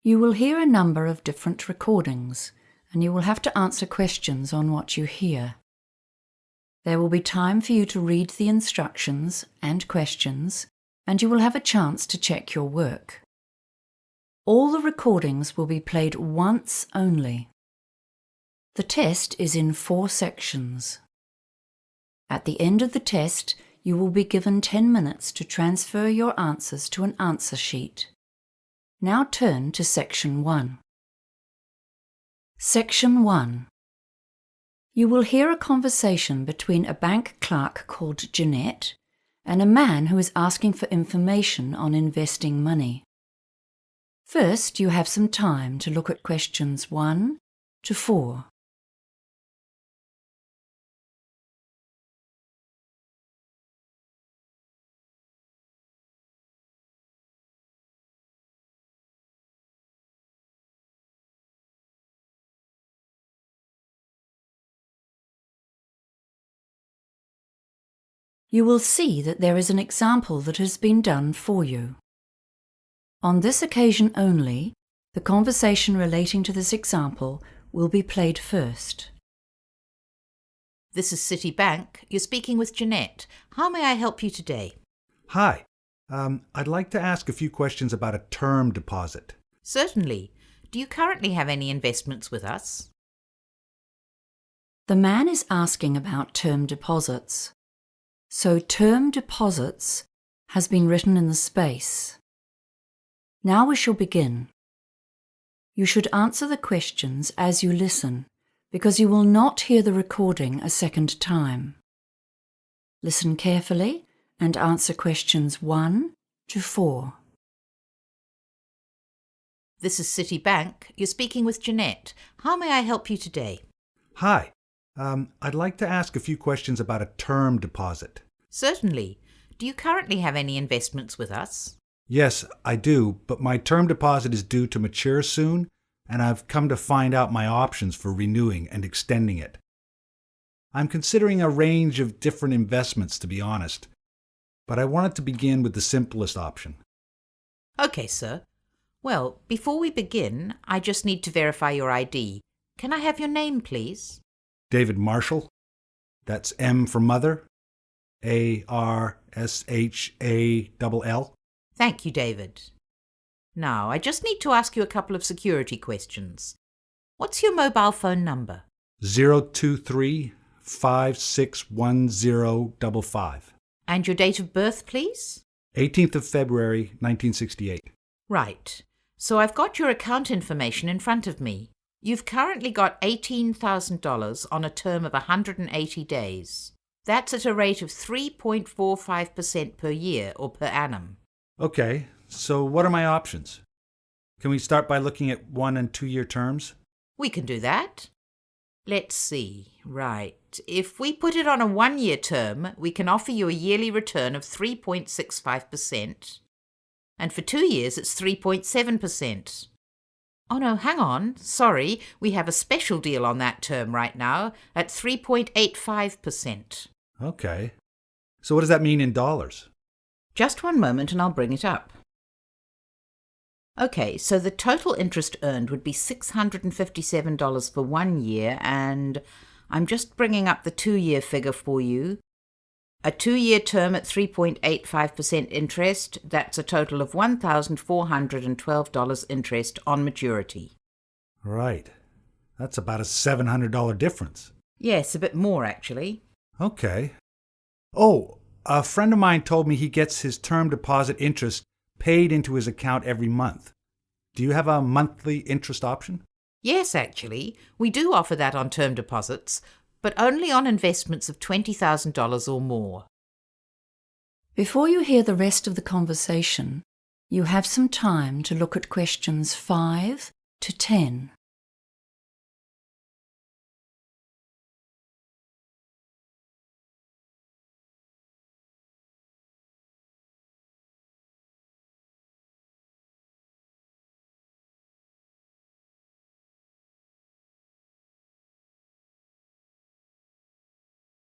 You will hear a number of different recordings, and you will have to answer questions on what you hear. There will be time for you to read the instructions and questions, and you will have a chance to check your work. All the recordings will be played once only. The test is in 4 sections. At the end of the test, you will be given 10 minutes to transfer your answers to an answer sheet. Now turn to Section 1. Section 1. You will hear a conversation between a bank clerk called Jeanette and a man who is asking for information on investing money. First, you have some time to look at questions 1 to 4. You will see that there is an example that has been done for you. On this occasion only, the conversation relating to this example will be played first. This is Citibank. You're speaking with Jeanette. How may I help you today? Hi. I'd like to ask a few questions about a term deposit. Certainly. Do you currently have any investments with us? The man is asking about term deposits. So term deposits has been written in the space. Now we shall begin. You should answer the questions as you listen, because you will not hear the recording a second time. Listen carefully and answer questions 1 to 4. This is Citibank. You're speaking with Jeanette. How may I help you today? Hi. I'd like to ask a few questions about a term deposit. Certainly. Do you currently have any investments with us? Yes, I do, but my term deposit is due to mature soon, and I've come to find out my options for renewing and extending it. I'm considering a range of different investments, to be honest, but I wanted to begin with the simplest option. Okay, sir. Well, before we begin, I just need to verify your ID. Can I have your name, please? David Marshall. That's M for mother. Arshall. Thank you, David. Now, I just need to ask you a couple of security questions. What's your mobile phone number? 023-561055. And your date of birth, please? 18th of February, 1968. Right. So I've got your account information in front of me. You've currently got $18,000 on a term of 180 days. That's at a rate of 3.45% per year or per annum. Okay, so what are my options? Can we start by looking at 1 and 2 year terms? We can do that. Let's see. Right. If we put it on a 1-year term, we can offer you a yearly return of 3.65%. And for 2 years, it's 3.7%. Oh no, hang on. Sorry, we have a special deal on that term right now at 3.85%. Okay. So what does that mean in dollars? Just one moment and I'll bring it up. Okay, so the total interest earned would be $657 for 1 year, and I'm just bringing up the 2-year figure for you. A 2-year term at 3.85% interest, that's a total of $1,412 interest on maturity. Right. That's about a $700 difference. Yes, a bit more actually. Okay. Oh, a friend of mine told me he gets his term deposit interest paid into his account every month. Do you have a monthly interest option? Yes, actually. We do offer that on term deposits, but only on investments of $20,000 or more. Before you hear the rest of the conversation, you have some time to look at questions 5 to 10.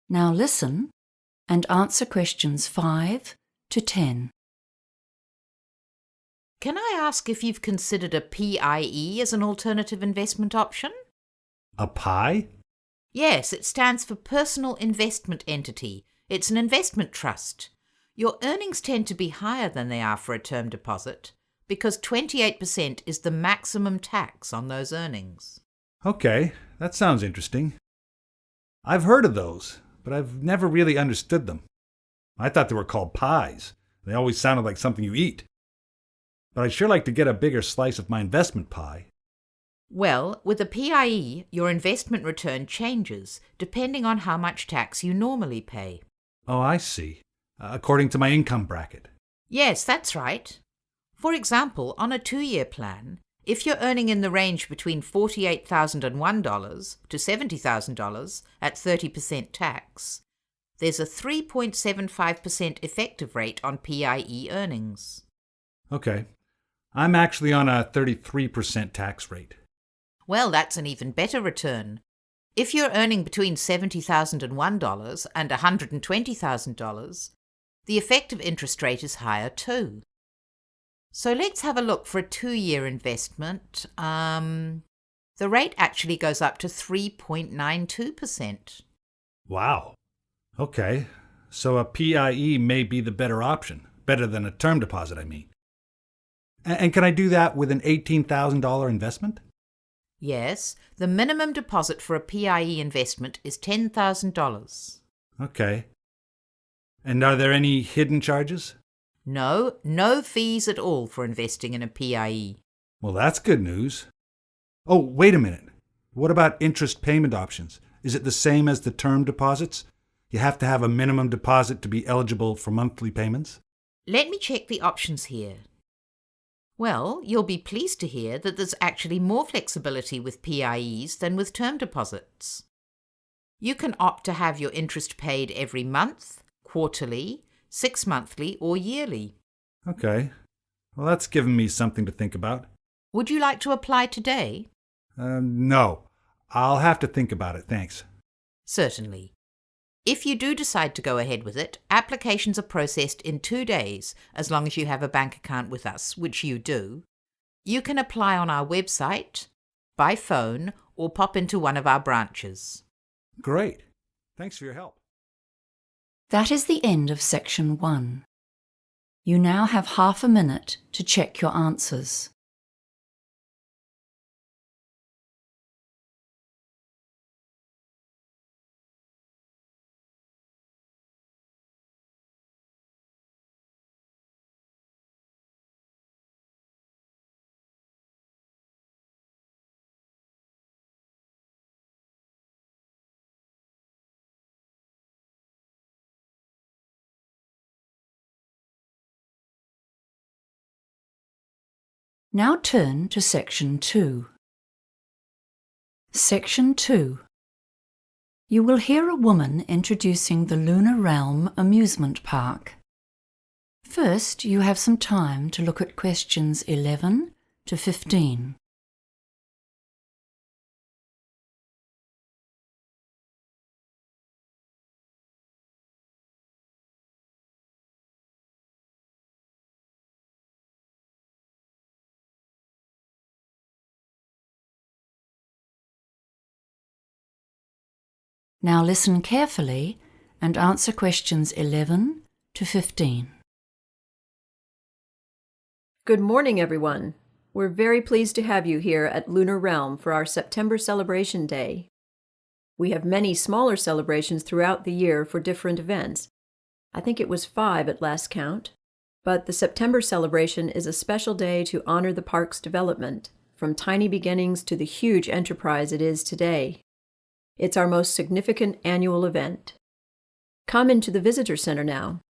Now listen and answer questions 5 to 10. Can I ask if you've considered a PIE as an alternative investment option? A pie? Yes, it stands for Personal Investment Entity. It's an investment trust. Your earnings tend to be higher than they are for a term deposit because 28% is the maximum tax on those earnings. Okay, that sounds interesting. I've heard of those, but I've never really understood them. I thought they were called pies. They always sounded like something you eat. But I'd sure like to get a bigger slice of my investment pie. Well, with a PIE, your investment return changes depending on how much tax you normally pay. Oh, I see. According to my income bracket. Yes, that's right. For example, on a 2-year plan, if you're earning in the range between $48,001 to $70,000 at 30% tax, there's a 3.75% effective rate on PIE earnings. Okay. I'm actually on a 33% tax rate. Well, that's an even better return. If you're earning between $70,001 and $120,000, the effective interest rate is higher too. So let's have a look for a 2-year investment. The rate actually goes up to 3.92%. Wow. Okay. So a PIE may be the better option. Better than a term deposit, I mean. And can I do that with an $18,000 investment? Yes, the minimum deposit for a PIE investment is $10,000. Okay. And are there any hidden charges? No fees at all for investing in a PIE. Well, that's good news. Oh, wait a minute. What about interest payment options? Is it the same as the term deposits? You have to have a minimum deposit to be eligible for monthly payments? Let me check the options here. Well, you'll be pleased to hear that there's actually more flexibility with PIEs than with term deposits. You can opt to have your interest paid every month, quarterly, 6-monthly, or yearly. Okay. Well, that's given me something to think about. Would you like to apply today? No. I'll have to think about it, thanks. Certainly. If you do decide to go ahead with it, applications are processed in 2 days, as long as you have a bank account with us, which you do. You can apply on our website, by phone, or pop into one of our branches. Great. Thanks for your help. That is the end of section 1. You now have half a minute to check your answers. Now turn to section 2. Section 2. You will hear a woman introducing the Lunar Realm amusement park. First, you have some time to look at questions 11 to 15. Now listen carefully and answer questions 11 to 15. Good morning, everyone. We're very pleased to have you here at Lunar Realm for our September Celebration Day. We have many smaller celebrations throughout the year for different events. I think it was 5 at last count. But the September celebration is a special day to honor the park's development, from tiny beginnings to the huge enterprise it is today. It's our most significant annual event. Come into the visitor center now.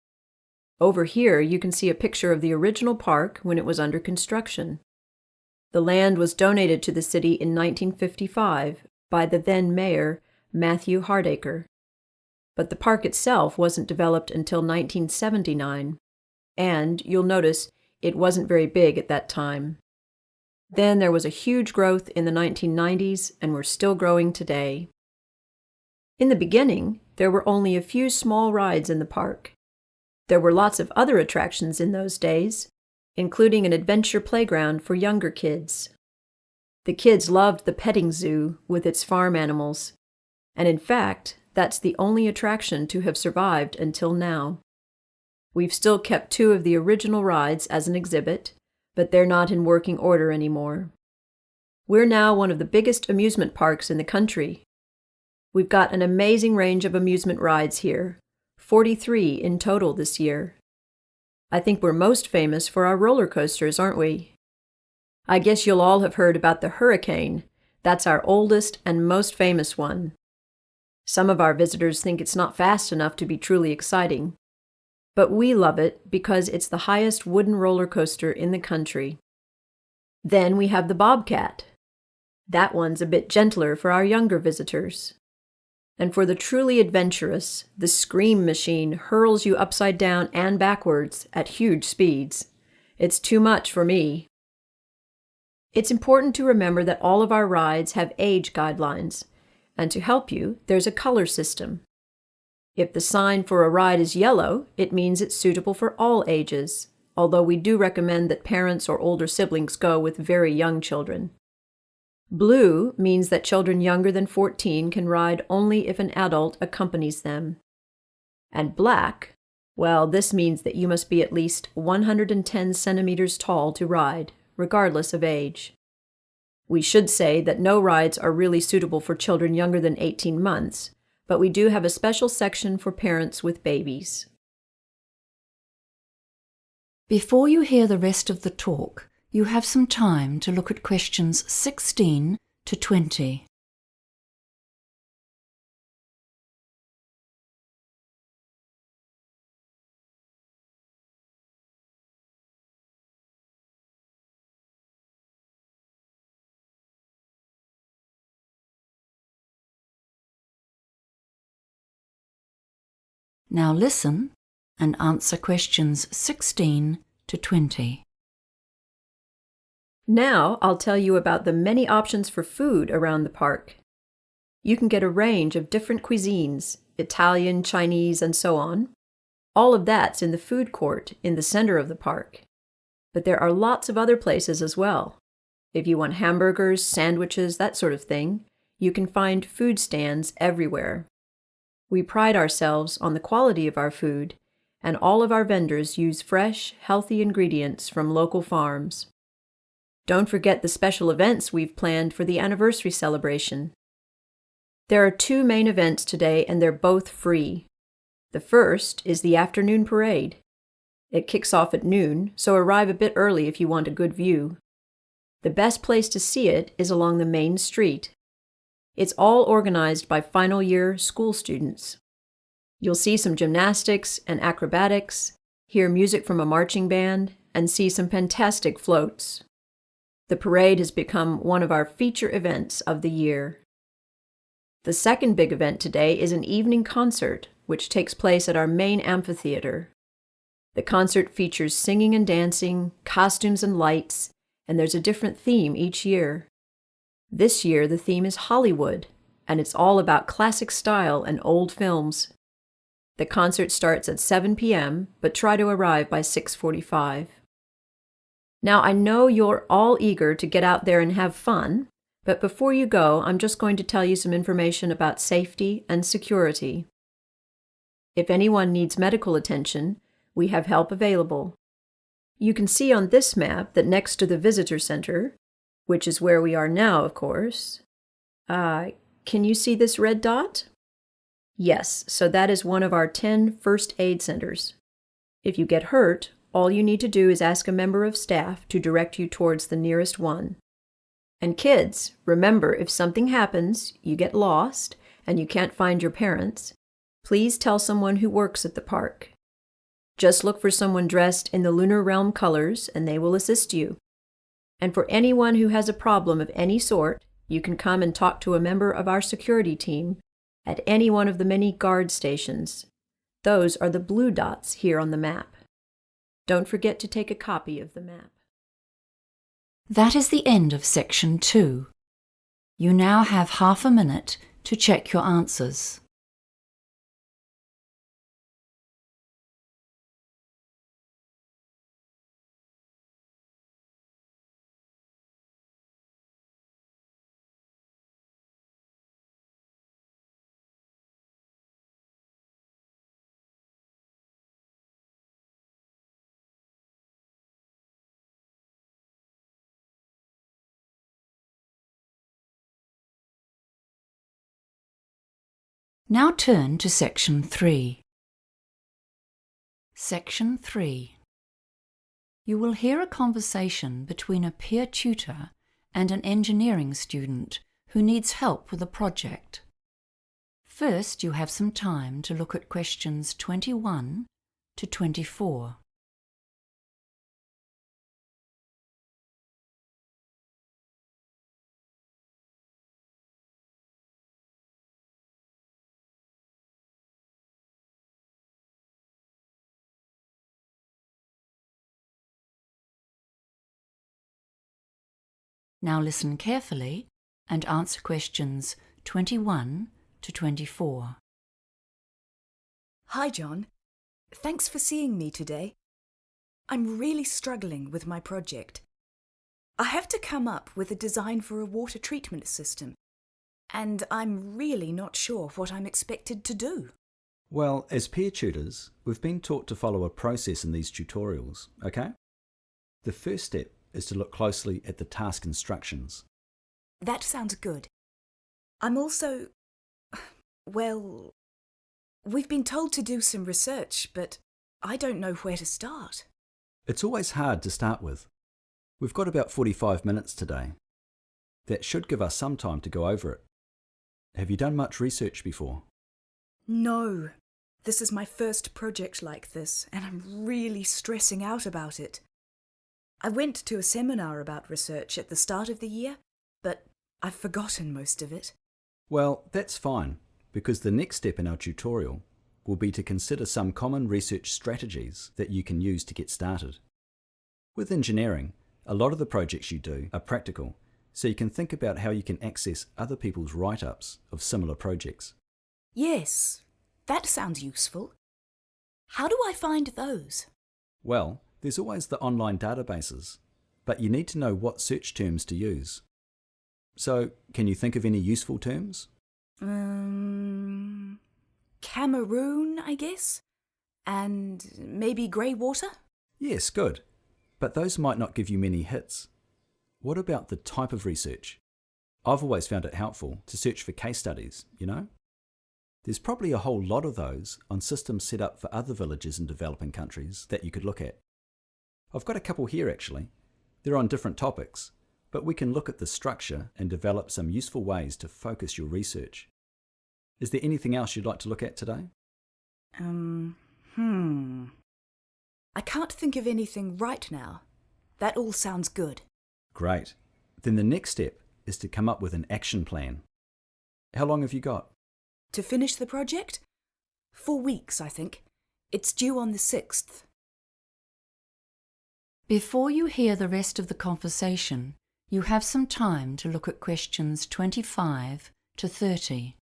Over here, you can see a picture of the original park when it was under construction. The land was donated to the city in 1955 by the then mayor, Matthew Hardacre. But the park itself wasn't developed until 1979, and you'll notice it wasn't very big at that time. Then there was a huge growth in the 1990s, and we're still growing today. In the beginning, there were only a few small rides in the park. There were lots of other attractions in those days, including an adventure playground for younger kids. The kids loved the petting zoo with its farm animals, and in fact, that's the only attraction to have survived until now. We've still kept 2 of the original rides as an exhibit, but they're not in working order anymore. We're now one of the biggest amusement parks in the country. We've got an amazing range of amusement rides here, 43 in total this year. I think we're most famous for our roller coasters, aren't we? I guess you'll all have heard about the Hurricane. That's our oldest and most famous one. Some of our visitors think it's not fast enough to be truly exciting, but we love it because it's the highest wooden roller coaster in the country. Then we have the Bobcat. That one's a bit gentler for our younger visitors. And for the truly adventurous, the Scream Machine hurls you upside down and backwards at huge speeds. It's too much for me. It's important to remember that all of our rides have age guidelines, and to help you, there's a color system. If the sign for a ride is yellow, it means it's suitable for all ages, although we do recommend that parents or older siblings go with very young children. Blue means that children younger than 14 can ride only if an adult accompanies them. And black, well, this means that you must be at least 110 centimeters tall to ride, regardless of age. We should say that no rides are really suitable for children younger than 18 months, but we do have a special section for parents with babies. Before you hear the rest of the talk, you have some time to look at questions 16 to 20. Now listen and answer questions 16 to 20. Now I'll tell you about the many options for food around the park. You can get a range of different cuisines, Italian, Chinese, and so on. All of that's in the food court in the center of the park. But there are lots of other places as well. If you want hamburgers, sandwiches, that sort of thing, you can find food stands everywhere. We pride ourselves on the quality of our food, and all of our vendors use fresh, healthy ingredients from local farms. Don't forget the special events we've planned for the anniversary celebration. There are 2 main events today, and they're both free. The first is the afternoon parade. It kicks off at noon, so arrive a bit early if you want a good view. The best place to see it is along the main street. It's all organized by final year school students. You'll see some gymnastics and acrobatics, hear music from a marching band, and see some fantastic floats. The parade has become one of our feature events of the year. The second big event today is an evening concert, which takes place at our main amphitheater. The concert features singing and dancing, costumes and lights, and there's a different theme each year. This year, the theme is Hollywood, and it's all about classic style and old films. The concert starts at 7 p.m., but try to arrive by 6:45. Now, I know you're all eager to get out there and have fun, but before you go, I'm just going to tell you some information about safety and security. If anyone needs medical attention, we have help available. You can see on this map that next to the visitor center, which is where we are now, of course, can you see this red dot? Yes, so that is one of our 10 first aid centers. If you get hurt, all you need to do is ask a member of staff to direct you towards the nearest one. And kids, remember, if something happens, you get lost, and you can't find your parents, please tell someone who works at the park. Just look for someone dressed in the Lunar Realm colors, and they will assist you. And for anyone who has a problem of any sort, you can come and talk to a member of our security team at any one of the many guard stations. Those are the blue dots here on the map. Don't forget to take a copy of the map. That is the end of section 2. You now have half a minute to check your answers. Now turn to Section 3. Section 3. You will hear a conversation between a peer tutor and an engineering student who needs help with a project. First, you have some time to look at questions 21 to 24. Now listen carefully and answer questions 21 to 24. Hi, John. Thanks for seeing me today. I'm really struggling with my project. I have to come up with a design for a water treatment system, and I'm really not sure what I'm expected to do. Well, as peer tutors, we've been taught to follow a process in these tutorials, okay? The first step is to look closely at the task instructions. That sounds good. I'm also... well, we've been told to do some research, but I don't know where to start. It's always hard to start with. We've got about 45 minutes today. That should give us some time to go over it. Have you done much research before? No. This is my first project like this, and I'm really stressing out about it. I went to a seminar about research at the start of the year, but I've forgotten most of it. Well, that's fine, because the next step in our tutorial will be to consider some common research strategies that you can use to get started. With engineering, a lot of the projects you do are practical, so you can think about how you can access other people's write-ups of similar projects. Yes, that sounds useful. How do I find those? Well, there's always the online databases, but you need to know what search terms to use. So, can you think of any useful terms? Cameroon, I guess? And maybe grey water? Yes, good. But those might not give you many hits. What about the type of research? I've always found it helpful to search for case studies, you know? There's probably a whole lot of those on systems set up for other villages in developing countries that you could look at. I've got a couple here actually. They're on different topics, but we can look at the structure and develop some useful ways to focus your research. Is there anything else you'd like to look at today? I can't think of anything right now. That all sounds good. Great. Then the next step is to come up with an action plan. How long have you got? To finish the project? 4 weeks, I think. It's due on the 6th. Before you hear the rest of the conversation, you have some time to look at questions 25 to 30.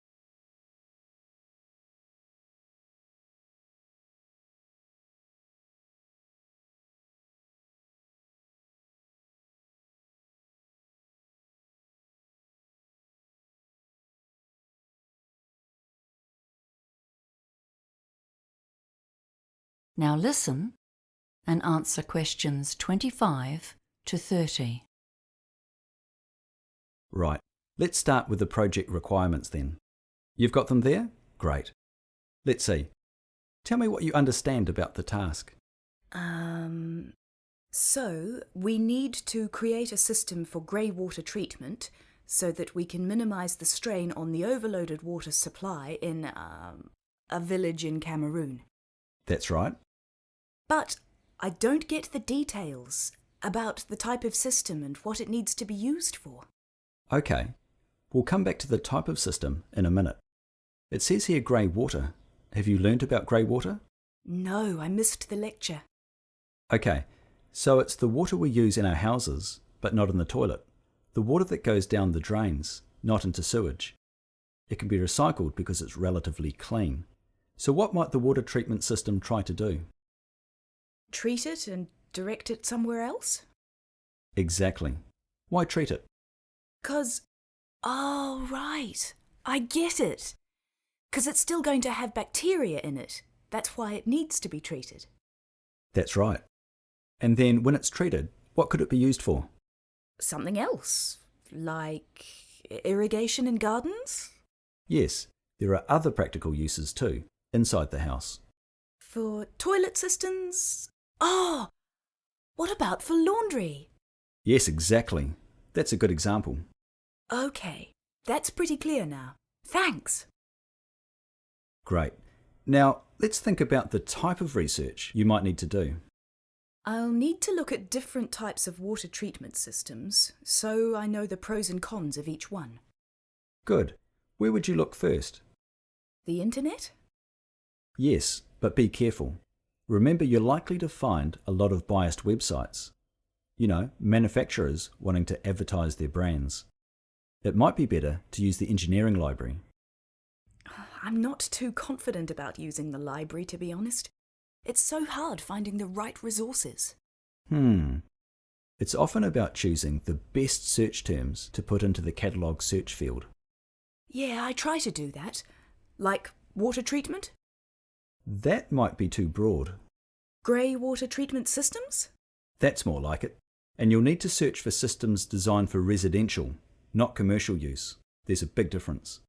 Now listen and answer questions 25 to 30. Right. Let's start with the project requirements then. You've got them there? Great. Let's see. Tell me what you understand about the task. So we need to create a system for grey water treatment so that we can minimise the strain on the overloaded water supply in a village in Cameroon. That's right. But I don't get the details about the type of system and what it needs to be used for. Okay. We'll come back to the type of system in a minute. It says here grey water. Have you learnt about grey water? No, I missed the lecture. Okay. So it's the water we use in our houses, but not in the toilet. The water that goes down the drains, not into sewage. It can be recycled because it's relatively clean. So what might the water treatment system try to do? Treat it and direct it somewhere else? Exactly. Why treat it? 'Cause... oh, right. I get it. 'Cause it's still going to have bacteria in it. That's why it needs to be treated. That's right. And then when it's treated, what could it be used for? Something else. Like irrigation in gardens? Yes, There are other practical uses too, inside the house. For toilet systems? Oh, what about for laundry? Yes, exactly. That's a good example. Okay, that's pretty clear now. Thanks. Great. Now, let's think about the type of research you might need to do. I'll need to look at different types of water treatment systems, so I know the pros and cons of each one. Good. Where would you look first? The internet? Yes, but be careful. Remember, you're likely to find a lot of biased websites. You know, manufacturers wanting to advertise their brands. It might be better to use the engineering library. I'm not too confident about using the library, to be honest. It's so hard finding the right resources. It's often about choosing the best search terms to put into the catalogue search field. Yeah, I try to do that. Like water treatment? That might be too broad. Grey water treatment systems? That's more like it. And you'll need to search for systems designed for residential, not commercial use. There's a big difference.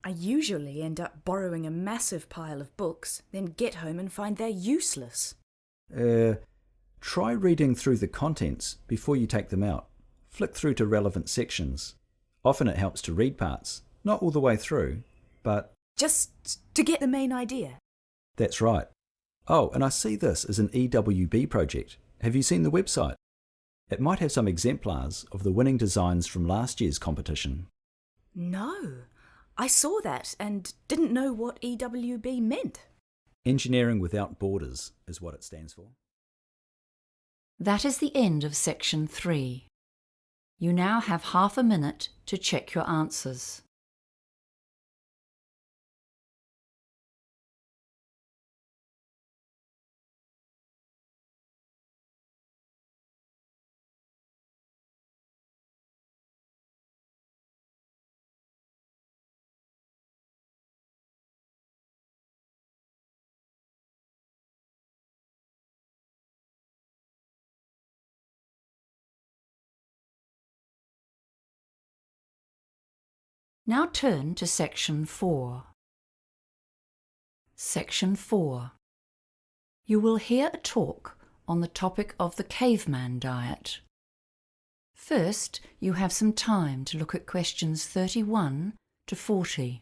I usually end up borrowing a massive pile of books, then get home and find they're useless. Try reading through the contents before you take them out. Flick through to relevant sections. Often it helps to read parts, not all the way through, but... Just to get the main idea. That's right. Oh, and I see this as an EWB project. Have you seen the website? It might have some exemplars of the winning designs from last year's competition. No, I saw that and didn't know what EWB meant. Engineering Without Borders is what it stands for. That is the end of section 3. You now have half a minute to check your answers. Now turn to section 4. Section 4. You will hear a talk on the topic of the Caveman diet. First, you have some time to look at questions 31 to 40.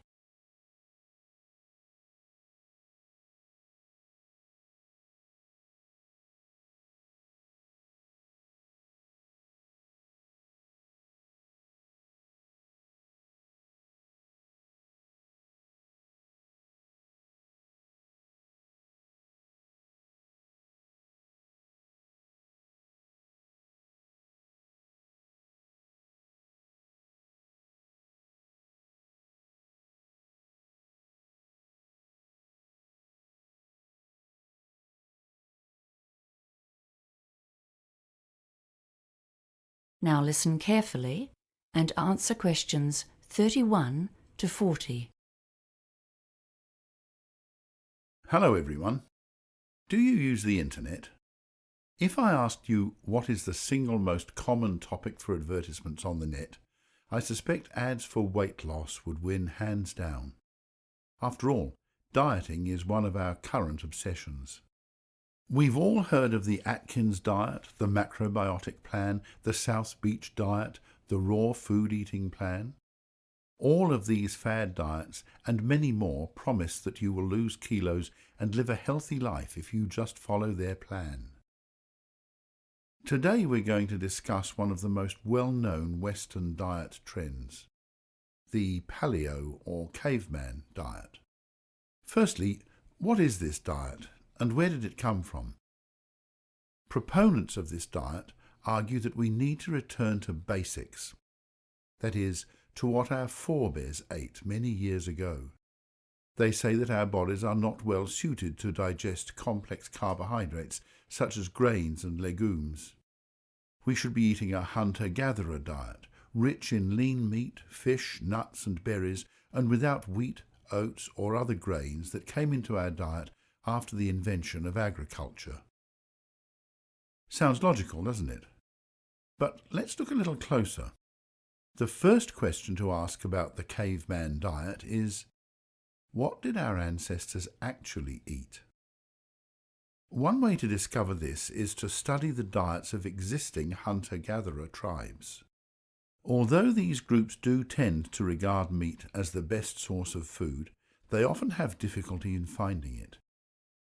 Now listen carefully and answer questions 31 to 40. Hello everyone. Do you use the internet? If I asked you what is the single most common topic for advertisements on the net, I suspect ads for weight loss would win hands down. After all, dieting is one of our current obsessions. We've all heard of the Atkins diet, the macrobiotic plan, the South Beach diet, the raw food eating plan. All of these fad diets and many more promise that you will lose kilos and live a healthy life if you just follow their plan. Today we're going to discuss one of the most well-known Western diet trends, the Paleo or Caveman diet. Firstly, what is this diet and where did it come from? Proponents of this diet argue that we need to return to basics, that is, to what our forebears ate many years ago. They say that our bodies are not well suited to digest complex carbohydrates such as grains and legumes. We should be eating a hunter-gatherer diet, rich in lean meat, fish, nuts and berries, and without wheat, oats or other grains that came into our diet after the invention of agriculture. Sounds logical, doesn't it? But let's look a little closer. The first question to ask about the caveman diet is, What did our ancestors actually eat? One way to discover this is to study the diets of existing hunter-gatherer tribes. Although these groups do tend to regard meat as the best source of food, they often have difficulty in finding it.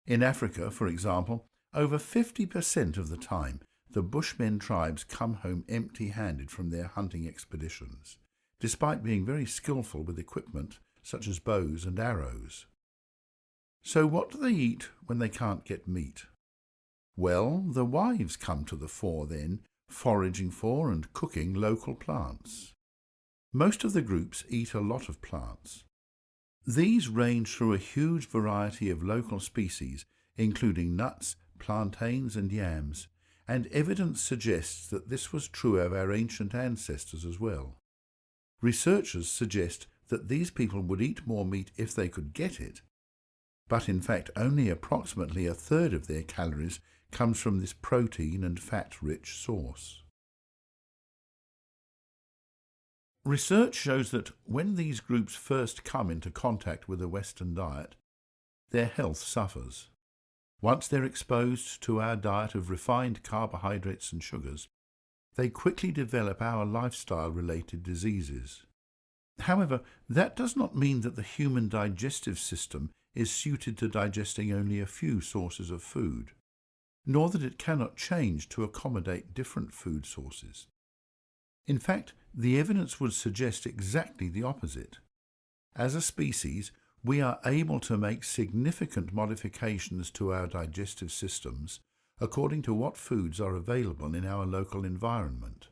In Africa, for example, over 50% of the time, the Bushmen tribes come home empty-handed from their hunting expeditions, despite being very skillful with equipment such as bows and arrows. So what do they eat when they can't get meat? Well, the wives come to the fore then, foraging for and cooking local plants. Most of the groups eat a lot of plants. These range through a huge variety of local species, including nuts, plantains and yams, and evidence suggests that this was true of our ancient ancestors as well. Researchers suggest that these people would eat more meat if they could get it, but in fact only approximately a third of their calories comes from this protein and fat-rich source. Research shows that when these groups first come into contact with a Western diet, their health suffers. Once they're exposed to our diet of refined carbohydrates and sugars, they quickly develop our lifestyle-related diseases. However, that does not mean that the human digestive system is suited to digesting only a few sources of food, nor that it cannot change to accommodate different food sources. In fact, the evidence would suggest exactly the opposite. As a species, we are able to make significant modifications to our digestive systems according to what foods are available in our local environment.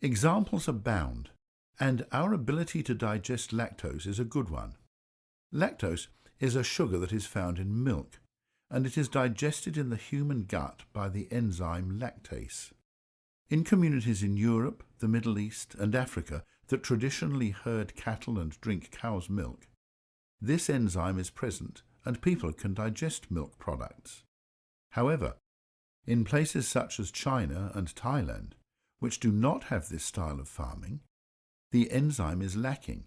Examples abound, and our ability to digest lactose is a good one. Lactose is a sugar that is found in milk, and it is digested in the human gut by the enzyme lactase. In communities in Europe, the Middle East, and Africa that traditionally herd cattle and drink cow's milk, this enzyme is present and people can digest milk products. However, in places such as China and Thailand, which do not have this style of farming, the enzyme is lacking,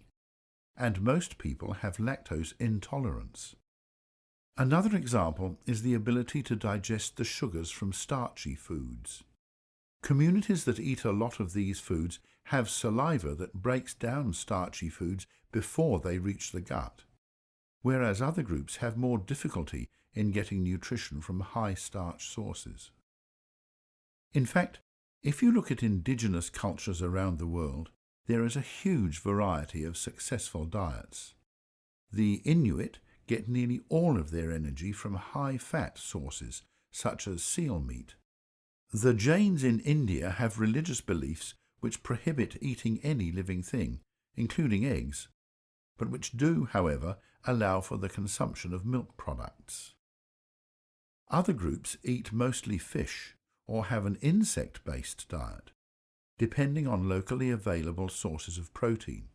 and most people have lactose intolerance. Another example is the ability to digest the sugars from starchy foods. Communities that eat a lot of these foods have saliva that breaks down starchy foods before they reach the gut, whereas other groups have more difficulty in getting nutrition from high-starch sources. In fact, if you look at indigenous cultures around the world, there is a huge variety of successful diets. The Inuit get nearly all of their energy from high-fat sources, such as seal meat. The Jains in India have religious beliefs which prohibit eating any living thing, including eggs, but which do, however, allow for the consumption of milk products. Other groups eat mostly fish or have an insect-based diet, depending on locally available sources of protein.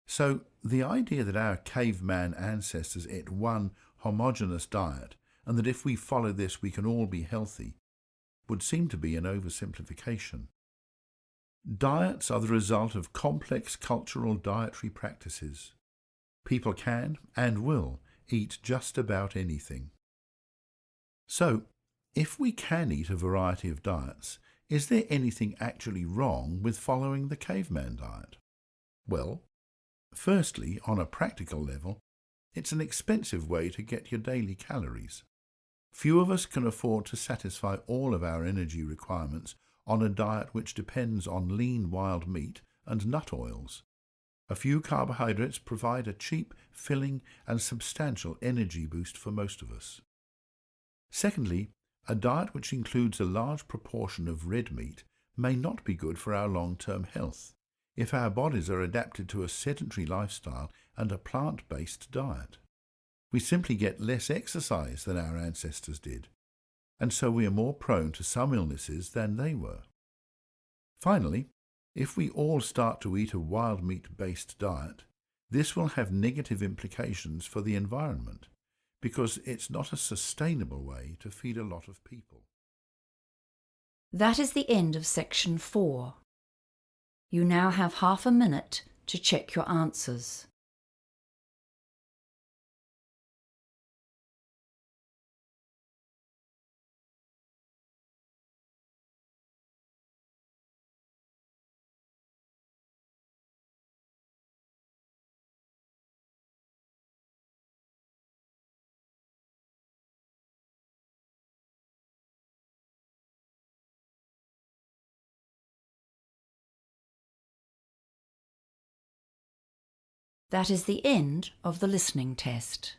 So the idea that our caveman ancestors ate one homogeneous diet and that if we follow this we can all be healthy would seem to be an oversimplification. Diets are the result of complex cultural dietary practices. People can and will eat just about anything. So, if we can eat a variety of diets, is there anything actually wrong with following the caveman diet? Well, firstly, on a practical level, it's an expensive way to get your daily calories. Few of us can afford to satisfy all of our energy requirements on a diet which depends on lean wild meat and nut oils. A few carbohydrates provide a cheap, filling and substantial energy boost for most of us. Secondly, a diet which includes a large proportion of red meat may not be good for our long-term health if our bodies are adapted to a sedentary lifestyle and a plant-based diet. We simply get less exercise than our ancestors did, and so we are more prone to some illnesses than they were. Finally, if we all start to eat a wild meat-based diet, this will have negative implications for the environment, because it's not a sustainable way to feed a lot of people. That is the end of section 4. You now have half a minute to check your answers. That is the end of the listening test.